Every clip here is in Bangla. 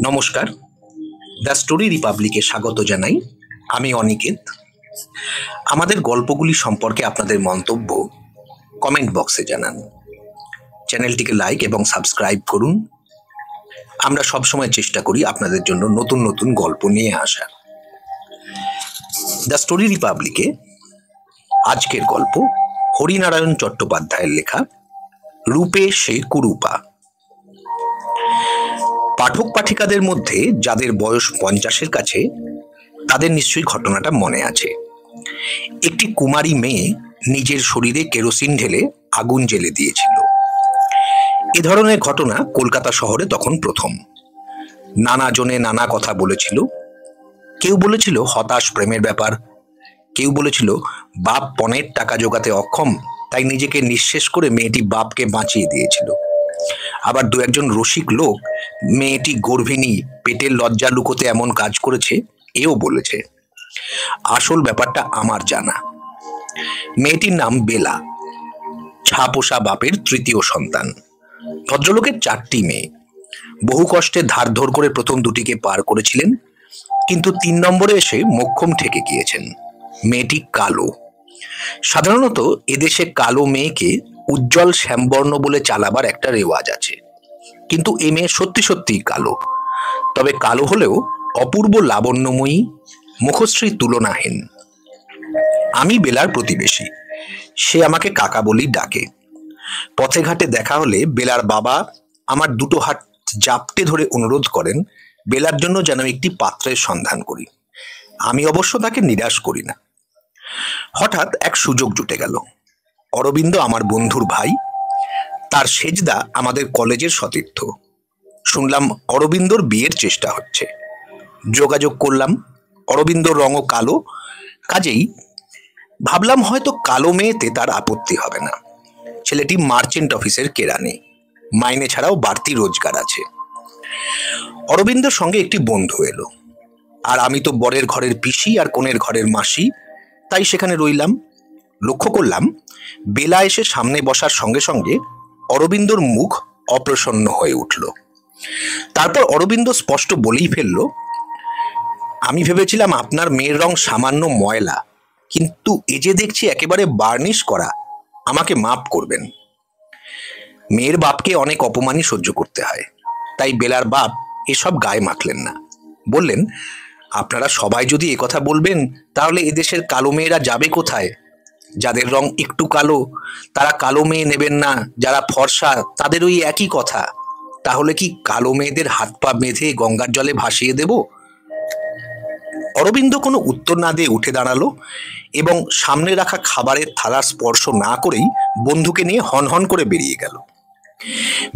নমস্কার, দ্য স্টোরি রিপাবলিকে স্বাগত জানাই। আমি অনিকেত। আমাদের গল্পগুলি সম্পর্কে আপনাদের মন্তব্য কমেন্ট বক্সে জানান। চ্যানেলটিকে লাইক এবং সাবস্ক্রাইব করুন। আমরা সবসময় চেষ্টা করি আপনাদের জন্য নতুন নতুন গল্প নিয়ে আসার। দ্য স্টোরি রিপাবলিকে আজকের গল্প হরিনারায়ণ চট্টোপাধ্যায়ের লেখা রূপে সে কুরূপা। পাঠক পাঠিকাদের মধ্যে যাদের বয়স 50-এর কাছে তাদের নিশ্চয়ই ঘটনাটা মনে আছে। একটি কুমারী মেয়ে নিজের শরীরে কেরোসিন ঢেলে আগুন জ্বেলে দিয়েছিল। এ ধরনের ঘটনা কলকাতা শহরে তখন প্রথম। নানা জনে নানা কথা বলেছিল। কেউ বলেছিল হতাশ প্রেমের ব্যাপার, কেউ বলেছিল বাপ পণের টাকা জোগাতে অক্ষম, তাই নিজেকে নিঃশেষ করে মেয়েটি বাপকে বাঁচিয়ে দিয়েছিল। আবার দু একজন রসিক লোক মেয়েটি গর্ভিণী, পেটের লজ্জা লুকোতে এমন কাজ করেছে এও বলেছে। আসল ব্যাপারটা আমার জানা। মেয়েটির নাম বেলা, ছাপোষা বাপের তৃতীয় সন্তান। ভদ্রলোকের 4টি মেয়ে। বহু কষ্টে ধার ধর করে প্রথম দুটিকে পার করেছিলেন, কিন্তু 3 নম্বরে এসে মোক্ষম ঠেকে গিয়েছেন। মেয়েটি কালো। সাধারণত এদেশে কালো মেয়েকে উজ্জ্বল শ্যামবর্ণ বলে চালাবার একটা রেওয়াজ আছে, কিন্তু এ মেয়ে সত্যি সত্যিই কালো। তবে কালো হলেও অপূর্ব লাবণ্যময়ী, মুখশ্রী তুলনাহীন। আমি বেলার প্রতিবেশী, সে আমাকে কাকা বলেই ডাকে। পথে ঘাটে দেখা হলে বেলার বাবা আমার দুটো হাত জাপটে ধরে অনুরোধ করেন বেলার জন্য যেন একটি পাত্রের সন্ধান করি। আমি অবশ্য তাকে নিরাশ করি না। হঠাৎ এক সুযোগ জুটে গেল। অরবিন্দ আমার বন্ধুর ভাই, তার সেজদা আমাদের কলেজের সতীর্থ। শুনলাম অরবিন্দর বিয়ের চেষ্টা হচ্ছে। যোগাযোগ করলাম। অরবিন্দর রঙও কালো, কাজেই ভাবলাম হয়তো কালো মেয়েতে তার আপত্তি হবে না। ছেলেটি মার্চেন্ট অফিসের কেরানি, মাইনে ছাড়াও বাড়তি রোজগার আছে। অরবিন্দর সঙ্গে একটি বন্ধু এলো, আর আমি তো বরের ঘরের পিসি আর কনের ঘরের মাসি, তাই সেখানে রইলাম। লক্ষ্য করলাম বেলা এসে সামনে বসার সঙ্গে সঙ্গে অরবিন্দর মুখ অপ্রসন্ন হয়ে উঠল। তারপর অরবিন্দ স্পষ্ট বলেই ফেলল, আমি ভেবেছিলাম আপনার মেয়ের রং সামান্য ময়লা, কিন্তু এ যে দেখছি একেবারে বার্নিশ করা, আমাকে মাপ করবেন। মেয়ের বাপকে অনেক অপমানই সহ্য করতে হয়, তাই বেলার বাপ এসব গায়ে মাখলেন না। বললেন, আপনারা সবাই যদি একথা বলবেন তাহলে এদেশের কালো মেয়েরা যাবে কোথায়? যাদের রং একটু কালো তারা কালো মেয়ে নেবেন না, যারা ফর্সা তাদের ওই একই কথা। তাহলে কি কালো মেয়েদের হাত পা বেঁধে গঙ্গার জলে ভাসিয়ে দেব? অরবিন্দ কোনো উত্তর না দিয়ে উঠে দাঁড়ালো এবং সামনে রাখা খাবারের থালার স্পর্শ না করেই বন্ধুকে নিয়ে হনহন করে বেরিয়ে গেল।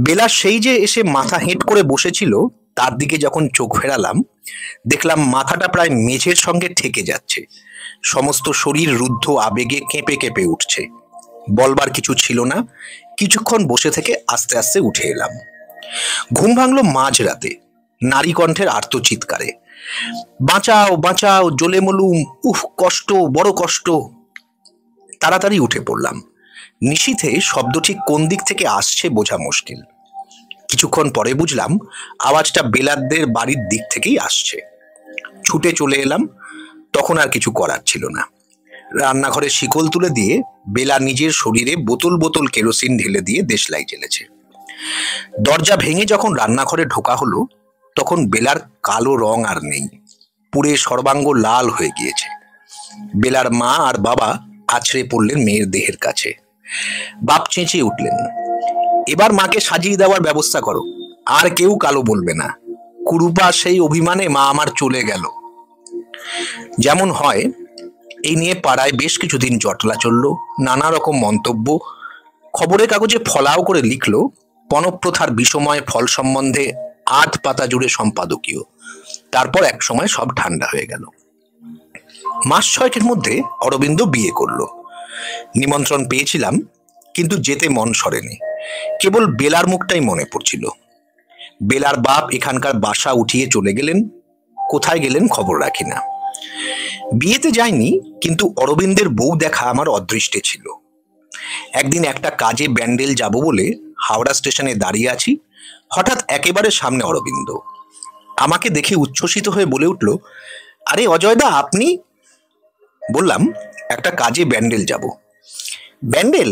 বেলা সেই যে এসে মাথা হেঁট করে বসেছিল, তার দিকে যখন চোখ ফেরালাম দেখলাম মাথাটা প্রায় মেঝের সঙ্গে ঠেকে যাচ্ছে। সমস্ত শরীর রুদ্ধ আবেগে কেঁপে কেঁপে উঠছে। বলবার কিছু ছিল না। কিছুক্ষণ বসে থেকে আস্তে আস্তে উঠে এলাম। ঘুম ভাঙল মাঝরাতে, নারী কণ্ঠের আর্তচিৎকারে, বাঁচাও বাঁচাও, জ্বলে মলুম, উফ কষ্ট, বড় কষ্ট। তাড়াতাড়ি উঠে পড়লাম। নিশীথে শব্দটি কোন দিক থেকে আসছে বোঝা মুশকিল। কিছুক্ষণ পরে বুঝলাম আওয়াজটা বেলারদের বাড়ির দিক থেকেই আসছে। ছুটে চলে এলাম। তখন আর কিছু করার ছিল না। রান্নাঘরে শিকল তুলে দিয়ে বেলা নিজের শরীরে বোতল বোতল কেরোসিন ঢেলে দিয়ে দেশলাই জ্বেলেছে। দরজা ভেঙে যখন রান্নাঘরে ঢোকা হলো তখন বেলার কালো রং আর নেই, পুড়ে সর্বাঙ্গ লাল হয়ে গিয়েছে। বেলার মা আর বাবা আছড়ে পড়লেন মেয়ের দেহের কাছে। বাপ চেঁচিয়ে উঠলেন, এবার মাকে সাজিয়ে দেওয়ার ব্যবস্থা করো, আর কেউ কালো বলবে না। কুরূপা সেই অভিমানে মা আমার চলে গেল। যেমন হয় এই নিয়ে পাড়ায় বেশ কিছুদিন জটলা চলল। নানা রকম মন্তব্য। খবরের কাগজে ফলাও করে লিখল পণপ্রথার বিষময় ফল সম্বন্ধে 8 পাতা জুড়ে সম্পাদকীয়। তারপর এক সময় সব ঠান্ডা হয়ে গেল। মাস 6 মধ্যে অরবিন্দ বিয়ে করল। নিমন্ত্রণ পেয়েছিলাম, কিন্তু যেতে মন সরেনি। কেবল বেলার মুখটাই মনে পড়ছিল। বেলার বাপ এখানকার বাসা উঠিয়ে চলে গেলেন। কোথায় গেলেন খবর রাখি না। বিয়েতে যায়নি, কিন্তু অরবিন্দের বউ দেখা আমার অদৃষ্টে ছিল। একদিন একটা কাজে ব্যান্ডেল যাব বলে হাওড়া স্টেশনে দাঁড়িয়ে আছি, হঠাৎ একেবারে সামনে অরবিন্দ। আমাকে দেখে উচ্ছ্বসিত হয়ে বলে উঠল, আরে অজয়দা, আপনি? বললাম, একটা কাজে ব্যান্ডেল যাব। ব্যান্ডেল?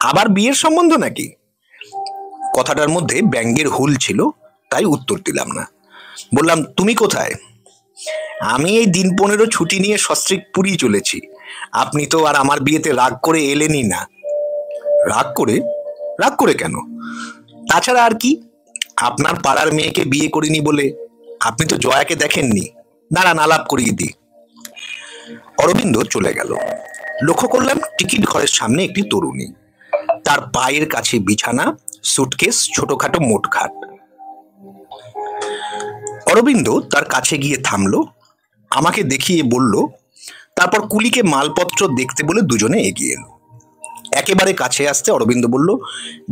আবার বিয়ের সম্বন্ধ নাকি? কথাটার মধ্যে ব্যঙ্গের হুল ছিল, তাই উত্তর দিলাম না। বললাম, তুমি কোথায়? আমি এই দিন 15 ছুটি নিয়ে সস্ত্রীক পুরী চলেছি। আপনি তো আর আমার বিয়েতে রাগ করে এলেনই না। রাগ করে? রাগ করে কেন? তাছাড়া আর কি, আপনার পাড়ার মেয়েকে বিয়ে করিনি বলে? আপনি তো জয়াকে দেখেননি। দাঁড়ান, আলাপ করিয়ে দিই। অরবিন্দ চলে গেল। লক্ষ্য করলাম টিকিট ঘরের সামনে একটি তরুণী, তার পায়ের কাছে বিছানা, সুটকেস, ছোটখাটো মোটখাট। অরবিন্দ তার কাছে গিয়ে থামলো, আমাকে দেখিয়ে বলল, তারপর কুলিকে মালপত্র দেখতে বলে দুজনে এগিয়ে এলো। একেবারে কাছে আসতে অরবিন্দ বলল,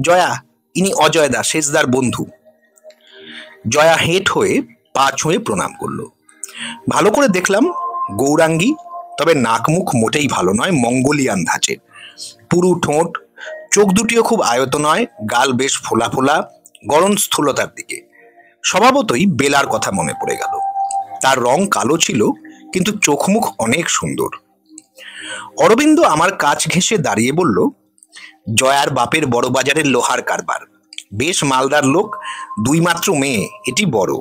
জয়া, ইনি অজয়দা, শেষদার বন্ধু। জয়া হেঁট হয়ে পা ছুঁয়ে প্রণাম করলো। ভালো করে দেখলাম গৌরাঙ্গী, তবে নাক মুখ মোটেই ভালো নয়, মঙ্গোলিয়ান ধাঁচের। পুরু ঠোঁট, চোখ দুটিও খুব আয়ত নয়, গাল বেশ ফোলা ফোলা, গরম স্থূলতার দিকে। স্বভাবতই বেলার কথা মনে পড়ে গেল। তার রং কালো ছিল, কিন্তু চোখ মুখ অনেক সুন্দর। অরবিন্দ আমার কাছ ঘেঁষে দাঁড়িয়ে বলল, জয়ার বাপের বড় বাজারের লোহার কারবার, বেশ মালদার লোক, 2 মাত্র মেয়ে, এটি বড়।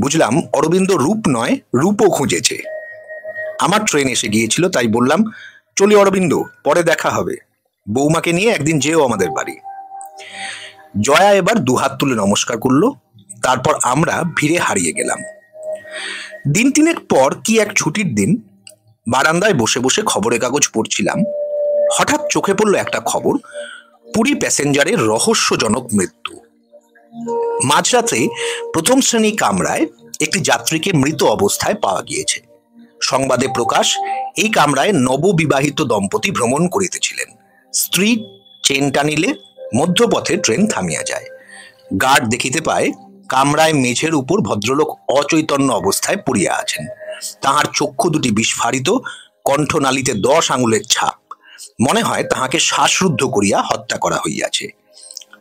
বুঝলাম অরবিন্দ রূপ নয়, রূপও খুঁজেছে। আমার ট্রেন এসে গিয়েছিল, তাই বললাম, চলি অরবিন্দ, পরে দেখা হবে। বৌমাকে নিয়ে একদিন যেও আমাদের বাড়ি। জয়া এবার দুহাত তুলে নমস্কার করলো। তারপর আমরা ভিড়ে হারিয়ে গেলাম। দিন 3 পর, কি এক ছুটির দিন, বারান্দায় বসে বসে খবরের কাগজ পড়ছিলাম। হঠাৎ চোখে পড়ল একটা খবর, পুরী প্যাসেঞ্জারের রহস্যজনক মৃত্যু। মাঝরাতে 1ম শ্রেণী কামরায় একটি যাত্রীকে মৃত অবস্থায় পাওয়া গিয়েছে। সংবাদে প্রকাশ, এই কামরায় নববিবাহিত দম্পতি ভ্রমণ করিতেছিলেন। স্ত্রী চেন টানিলে মধ্যপথে ট্রেন থামিয়া যায়। গার্ড দেখিতে পায় কামরায় মেঝের উপর ভদ্রলোক অচৈতন্য অবস্থায় পড়িয়া আছেন। তাহার চক্ষু দুটি বিস্ফারিত, কণ্ঠনালীতে 10 আঙুলের ছাপ। মনে হয় তাহাকে শ্বাসরুদ্ধ করিয়া হত্যা করা হইয়াছে।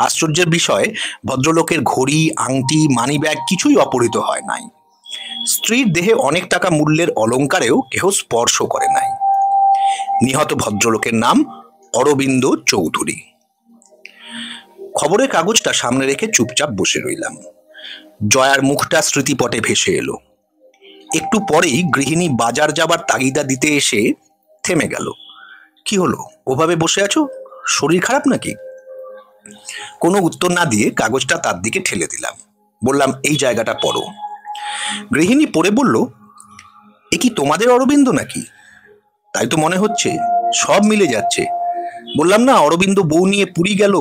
আশ্চর্যের বিষয়, ভদ্রলোকের ঘড়ি, আংটি, মানিব্যাগ কিছুই অপহৃত হয় নাই। স্ত্রীর দেহে অনেক টাকা মূল্যের অলঙ্কারেও কেহ স্পর্শ করে নাই। নিহত ভদ্রলোকের নাম অরবিন্দ চৌধুরী। খবরের কাগজটা সামনে রেখে চুপচাপ বসে রইলাম। জয়ার মুখটা স্মৃতিপটে ভেসে এলো। একটু পরেই গৃহিণী বাজার যাবার তাগিদা দিতে এসে থেমে গেল। কি হলো, ওভাবে বসে আছো? শরীর খারাপ নাকি? কোনো উত্তর না দিয়ে কাগজটা তার দিকে ঠেলে দিলাম। বললাম, এই জায়গাটা পড়ো। গৃহিণী পড়ে বলল, এ কি তোমাদের অরবিন্দ নাকি? তাই তো মনে হচ্ছে, সব মিলে যাচ্ছে। বললাম না, অরবিন্দ বউ নিয়ে পুরী গেল।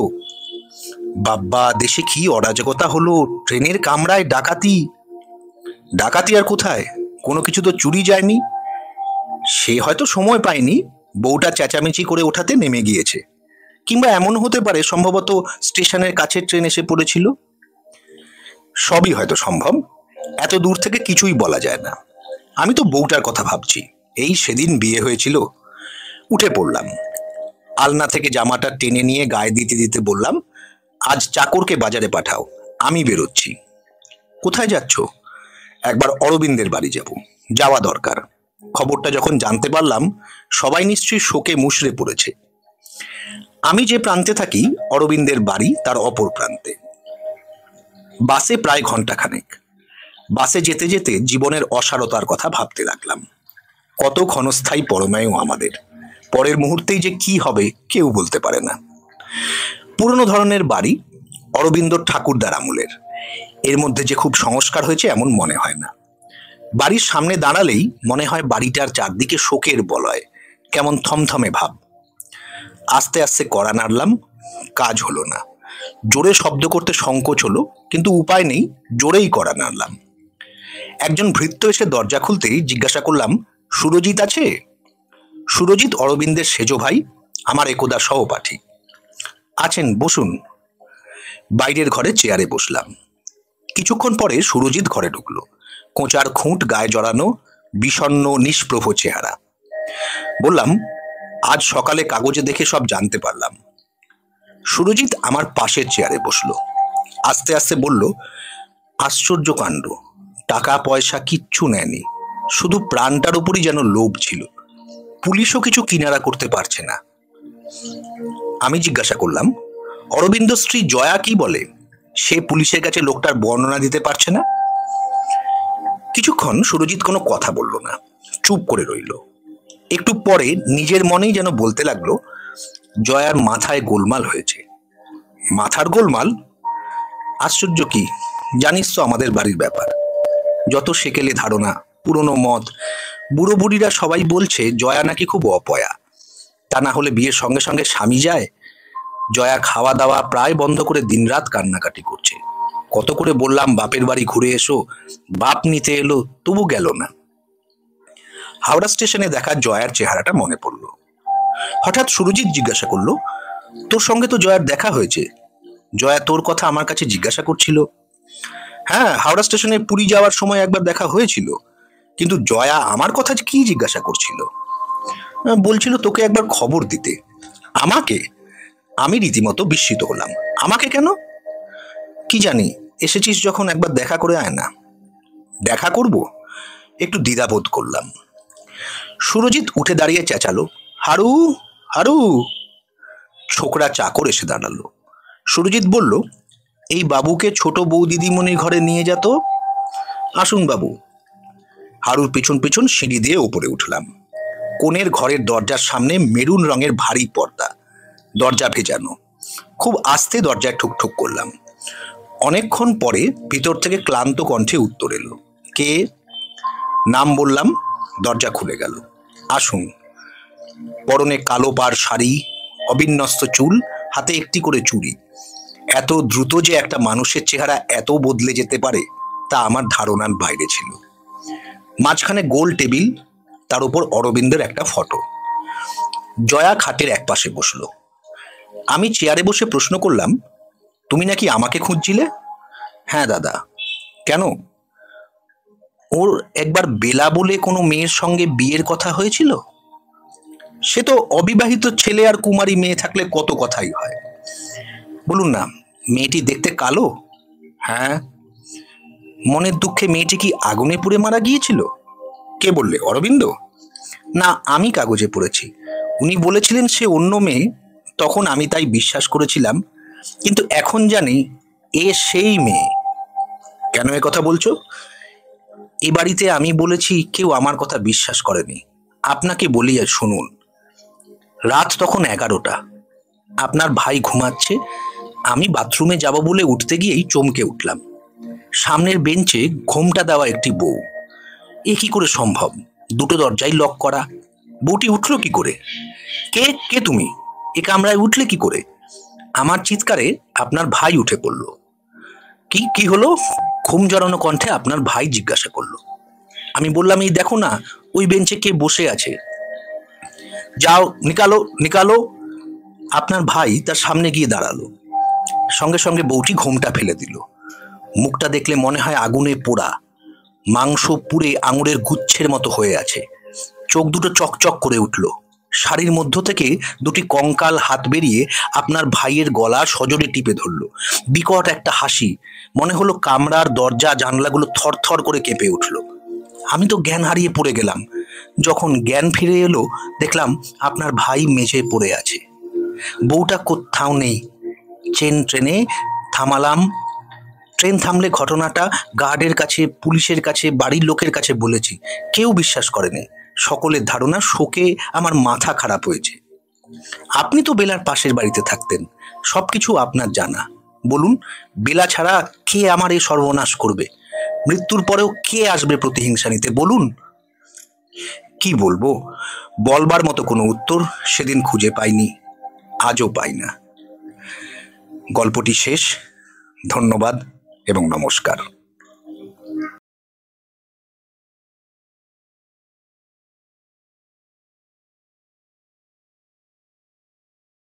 বাব্বা, দেশে কি অরাজকতা হলো! ট্রেনের কামরায় ডাকাতি! ডাকাতি আর কোথায়, কোনো কিছু তো চুরি যায়নি। সে হয়তো সময় পায়নি, বউটা চেঁচামেচি করে ওঠাতে নেমে গিয়েছে। কিংবা এমন হতে পারে, সম্ভবত স্টেশনের কাছে ট্রেন এসে পড়েছিল। সবই হয়তো সম্ভব, এত দূর থেকে কিছুই বলা যায় না। আমি তো বউটার কথা ভাবছি, এই সেদিন বিয়ে হয়েছিল। উঠে পড়লাম। আলনা থেকে জামাটা টেনে নিয়ে গায়ে দিতে দিতে বললাম, আজ চাকরকে বাজারে পাঠাও, আমি বেরোচ্ছি। কোথায় যাচ্ছ? একবার অরবিন্দের বাড়ি যাব, যাওয়া দরকার। খবরটা যখন জানতে পারলাম, সবাই নিশ্চয়ই শোকে মুষড়ে পড়েছে। আমি যে প্রান্তে থাকি, অরবিন্দের বাড়ি তার অপর প্রান্তে। বাসে প্রায় ঘন্টাখানেক। বাসে যেতে যেতে জীবনের অসারতার কথা ভাবতে লাগলাম। কত ক্ষণস্থায়ী পরমায়ু আমাদের, পরের মুহূর্তেই যে কি হবে কেউ বলতে পারে না। পুরনো ধরনের বাড়ি, অরবিন্দর ঠাকুরদার আমলের। এর মধ্যে যে খুব সংস্কার হয়েছে এমন মনে হয় না। বাড়ির সামনে দাঁড়ালেই মনে হয় বাড়িটার চারদিকে শোকের বলয়, কেমন থমথমে ভাব। আস্তে আস্তে কড়া নাড়লাম, কাজ হলো না। জোরে শব্দ করতে সংকোচ হলো, কিন্তু উপায় নেই, জোরেই কড়া নাড়লাম। একজন ভৃত্য এসে দরজা খুলতেই জিজ্ঞাসা করলাম, সুরজিৎ আছে? সুরজিৎ অরবিন্দের সেজো ভাই, আমার একদা সহপাঠী। আছেন, বসুন। বাইরের ঘরে চেয়ারে বসলাম। কিছুক্ষণ পরে সুরজিৎ ঘরে ঢুকলো। কোঁচার খুঁট গায়ে জড়ানো, বিষণ্ণ নিষ্প্রভ চেহারা। বললাম, আজ সকালে কাগজে দেখে সব জানতে পারলাম। সুরজিৎ আমার পাশের চেয়ারে বসলো। আস্তে আস্তে বলল, আশ্চর্য কাণ্ড, টাকা পয়সা কিচ্ছু নেয়নি, শুধু প্রাণটার উপরই যেন লোভ ছিল। পুলিশও কিছু কিনারা করতে পারছে না। আমি জিজ্ঞাসা করলাম, অরবিন্দ স্ত্রী জয়া কি বলে? সে পুলিশের কাছে লোকটার বর্ণনা দিতে পারছে না। কিছুক্ষণ সুরজিৎ কোনো কথা বলল না, চুপ করে রইল। একটু পরে নিজের মনেই যেন বলতে লাগলো, জয়ার মাথায় গোলমাল হয়েছে। মাথার গোলমাল? আশ্চর্য কি, জানিস তো আমাদের বাড়ির ব্যাপার, যত সেকেলে ধারণা, পুরনো মত, বুড়ো বুড়িরা সবাই বলছে জয়া নাকি খুব অপয়া। তা না হলে বিয়ের সঙ্গে সঙ্গে স্বামী যায়। জয়া খাওয়া দাওয়া প্রায় বন্ধ করে দিনরাত কান্নাকাটি করছে। কত করে বললাম বাপের বাড়ি ঘুরে এসো, বাপ নিতে এলো, তবু গেল না। হাওড়া স্টেশনে দেখা জয়ার চেহারাটা মনে পড়ল। হঠাৎ সুরজিৎ জিজ্ঞাসা করলো, তোর সঙ্গে তো জয়ার দেখা হয়েছে, জয়া তোর কথা আমার কাছে জিজ্ঞাসা করছিল। হ্যাঁ, হাওড়া স্টেশনে পুরী যাওয়ার সময় একবার দেখা হয়েছিল, কিন্তু জয়া আমার কথা কি জিজ্ঞাসা করছিল? বলছিল তোকে একবার খবর দিতে। আমাকে? আমি রীতিমতো বিস্মিত হলাম। আমাকে কেন? কি জানি, এসেছিস যখন একবার দেখা করে আয় না। দেখা করব? একটু দ্বিধাবোধ করলাম। সুরজিৎ উঠে দাঁড়িয়ে চেঁচালো, হারু, হারু। ছোকরা চাকর এসে দাঁড়ালো। সুরজিৎ বলল, এই বাবুকে ছোট বউ দিদিমণির ঘরে নিয়ে যেত। আসুন বাবু। হারুর পিছন পিছন সিঁড়ি দিয়ে উপরে উঠলাম। কোণের ঘরের দরজার সামনে মেরুন রঙের ভারী পর্দা, দরজা ভেজানো। খুব আস্তে দরজায় ঠুকঠুক করলাম। অনেকক্ষণ পরে ভিতর থেকে ক্লান্ত কণ্ঠে উত্তর এলো, কে? নাম বললাম, দরজা খুলে গেল। আসুন। পরনে কালো পাড় শাড়ি, অবিন্যস্ত চুল, হাতে একটি করে চুড়ি। এত দ্রুত যে একটা মানুষের চেহারা এত বদলে যেতে পারে তা আমার ধারণার বাইরে ছিল। মাঝখানে গোল টেবিল, তার উপর অরবিন্দের একটা ফটো। জয়া খাটের এক পাশে বসলো। আমি চেয়ারে বসে প্রশ্ন করলাম, তুমি নাকি আমাকে খুঁজছিলে? হ্যাঁ দাদা। কেন? ওর একবার বেলা বলে কোনো মেয়ের সঙ্গে বিয়ের কথা হয়েছিল। সে তো অবিবাহিত ছেলে আর কুমারী মেয়ে থাকলে কত কথাই হয়। বলুন না, মেয়েটি দেখতে কালো? হ্যাঁ। মনের দুঃখে মেয়েটি কি আগুনে পুড়ে মারা গিয়েছিল? কে বললে, অরবিন্দ? না, আমি কাগজে পড়েছি। উনি বলেছিলেন সে অন্য মেয়ে, তখন আমি তাই বিশ্বাস করেছিলাম, কিন্তু এখন জানি এ সেই মেয়ে। কেন এ কথা বলছো? এ বাড়িতে আমি বলেছি, কেউ আমার কথা বিশ্বাস করেনি। আপনাকে বলি, শুনুন। রাত তখন 11টা। আপনার ভাই ঘুমাচ্ছে। আমি বাথরুমে যাব বলে উঠতে গিয়েই চমকে উঠলাম। সামনের বেঞ্চে ঘোমটা দেওয়া একটি বউ। এ কি করে সম্ভব? দুটো দরজাই লক করা। বউটি উঠলো কি করে? কে কে তুমি? এ কামরায় উঠলে কি করে? আমার চিৎকারে আপনার ভাই উঠে পড়ল। কি কি হলো? ঘুম জড়ানো কণ্ঠে আপনার ভাই জিজ্ঞাসা করলো। আমি বললাম, এই দেখো না, ওই বেঞ্চে কে বসে আছে। যাও, নিকালো নিকালো। আপনার ভাই তার সামনে গিয়ে দাঁড়ালো। সঙ্গে সঙ্গে বউটি ঘোমটা ফেলে দিল। মুখটা দেখলে মনে হয় আগুনে পোড়া, মাংস পুড়ে আঙুরের গুচ্ছের মতো হয়ে আছে। চোখ দুটো চকচক করে উঠল। শাড়ির মধ্য থেকে দুটি কঙ্কাল হাত বেরিয়ে আপনার ভাইয়ের গলা সজোরে টিপে ধরল। বিকট একটা হাসি। মনে হলো কামরার দরজা জানলাগুলো থরথর করে কেঁপে উঠল। আমি তো জ্ঞান হারিয়ে পড়ে গেলাম। যখন জ্ঞান ফিরে এলো, দেখলাম আপনার ভাই মেঝে পড়ে আছে। বউটা কোথাও নেই। ট্রেনে থামালাম। ট্রেন থামলে ঘটনাটা গার্ডের কাছে, পুলিশের কাছে, বাড়ির লোকের কাছে বলেছি। কেউ বিশ্বাস করেনি। সকলের ধারণা শোকে আমার মাথা খারাপ হয়েছে। আপনি তো বেলার পাশের বাড়িতে থাকতেন, সবকিছু আপনার জানা। বলুন, বেলা ছাড়া কে আমার এই সর্বনাশ করবে? মৃত্যুর পরেও কে আসবে প্রতিহিংসা নিতে? বলুন। কি বলবো? বলবার মতো কোনো উত্তর সেদিন খুঁজে পাইনি, আজও পাই না। গল্পটি শেষ। ধন্যবাদ এবং নমস্কার।